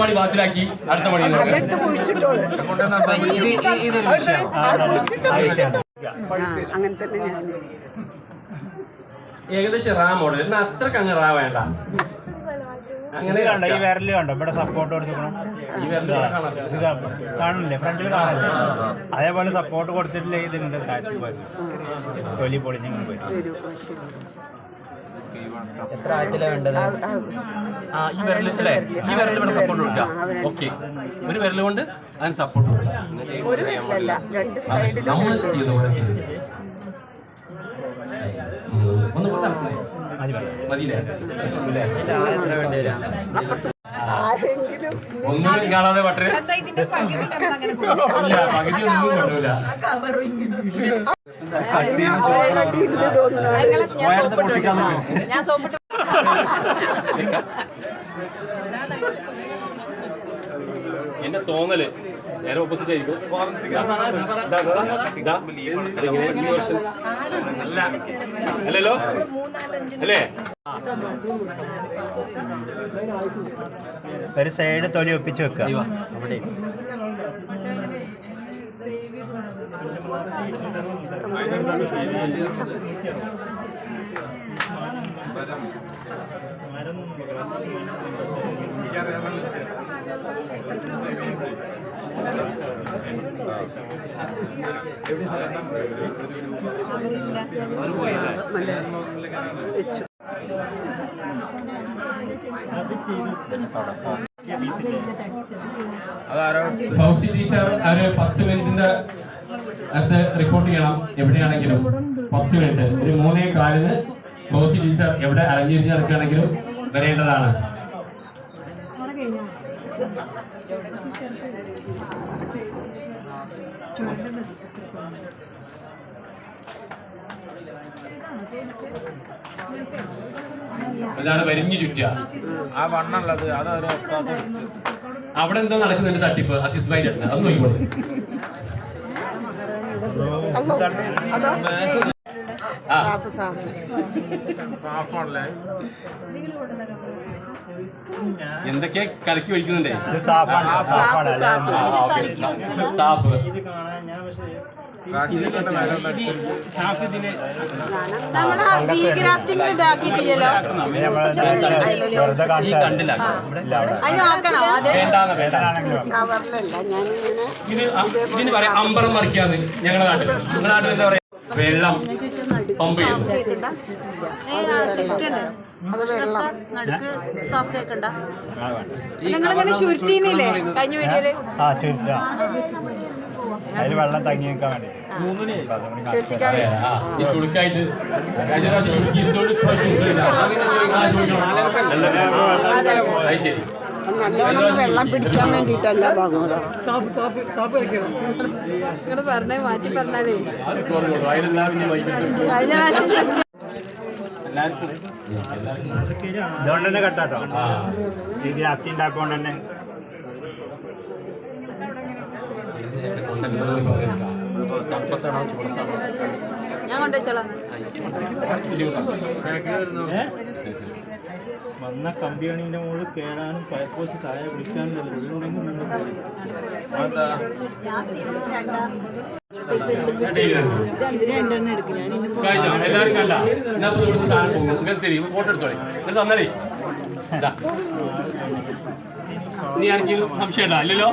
മണി ബാത്തിലാക്കി അടുത്ത മണി അങ്ങനെ തന്നെ ഞാൻ ഏകദേശം റാ മോഡൽ എന്നാൽ അത്രക്ക് അങ്ങ് റാ വേണ്ട. അങ്ങനെ കണ്ടോ ഈ വിരല് കണ്ടോ ഇവിടെ സപ്പോർട്ട് കൊടുത്തിരിക്കണം ഇത് കാണില്ലേ ഫ്രണ്ടിൽ കാണല്ലേ അതേപോലെ സപ്പോർട്ട് കൊടുത്തിട്ടില്ലേ ഇത് ഇങ്ങോട്ട് താഴ്ത്തി പോയത് തൊലി പൊളിഞ്ഞിങ്ങനെ പോയി. എത്ര ആഴ്ചയിലാണ് വേണ്ടത്? ഈ വിരൽ അല്ലേ, ഈ വിരൽ ഇവിടെ സപ്പോർട്ട് കൊടുക്കുക. ഓക്കെ, ഒരു വിരൽ കൊണ്ട് അതിന് സപ്പോർട്ട് കൊടുക്കുക. നമ്മൾ ഒന്നും കാണാതെ പട്ടേ പകുതി ഒന്നും കൊണ്ടുപോല. എന്റെ തോന്നല് നേരെ ഓപ്പോസിറ്റ് ആയിരിക്കും. അല്ലല്ലോ അല്ലേ? ഒരു സൈഡ് തൊലി ഒപ്പിച്ച് വെക്കുക. ഫൗസി ടീച്ചർ ഒരു 10 മിനിറ്റിന്റെ അത് റിപ്പോർട്ട് ചെയ്യണം. എവിടെയാണെങ്കിലും 10 മിനിറ്റ്, ഒരു 3:15 ഫൗസി ടീച്ചർ എവിടെ അലഞ്ഞിരിഞ്ഞ് നടക്കുകയാണെങ്കിലും വരേണ്ടതാണ്. അതാണ് വരിഞ്ഞു ചുറ്റുക. ആ വണ്ണുള്ളത് അതൊരു അവിടെ എന്താ നടക്കുന്നുണ്ട് തട്ടിപ്പ് അസിസ് ഭായി അടുത്ത് അത് നോക്കിക്കോളൂ. എന്തൊക്കെയാ കലക്കി ഒഴിക്കുന്നുണ്ടേ? സാഫ് ഇതിന് പറയാം അമ്പറം മറിക്കാന്ന് ഞങ്ങളുടെ നാട്ടിൽ. നിങ്ങളുടെ നാട്ടിൽ എന്താ പറയാ? വെള്ളം പമ്പ് ചെയ്യുന്നു. നിങ്ങളിങ്ങനെ ചുരുട്ടീനില്ലേ കഴിഞ്ഞ വീഡിയോയില്? അതിൽ വെള്ളം തങ്ങി നിൽക്കാൻ വേണ്ടി ചുളുക്കായിട്ട് ശരി നല്ലോണം വെള്ളം പിടിക്കാൻ വേണ്ടിട്ടല്ല പറഞ്ഞേ മാറ്റി പറഞ്ഞാലേ കഴിഞ്ഞ പ്രാവശ്യം ഇതുകൊണ്ട് തന്നെ കട്ടാട്ടോ. ഈ ഗ്രാഫ്റ്റി ഉണ്ടാക്കുകൊണ്ട് തന്നെ ഞാൻ കൊണ്ടുവച്ചോളാം. വന്ന കമ്പിയണീൻ്റെ മുകളിൽ കയറാനും ഫയർഫോഴ്സ് താഴെ വിളിക്കാനും എല്ലാവരും കണ്ട ഇവിടുന്ന് സാധനം പോകും. ഇങ്ങനെ തരും ഫോട്ടോ എടുത്തോളി തന്നേ. നീ ആർക്കെങ്കിലും സംശയം ഉണ്ടോ? ഇല്ലല്ലോ.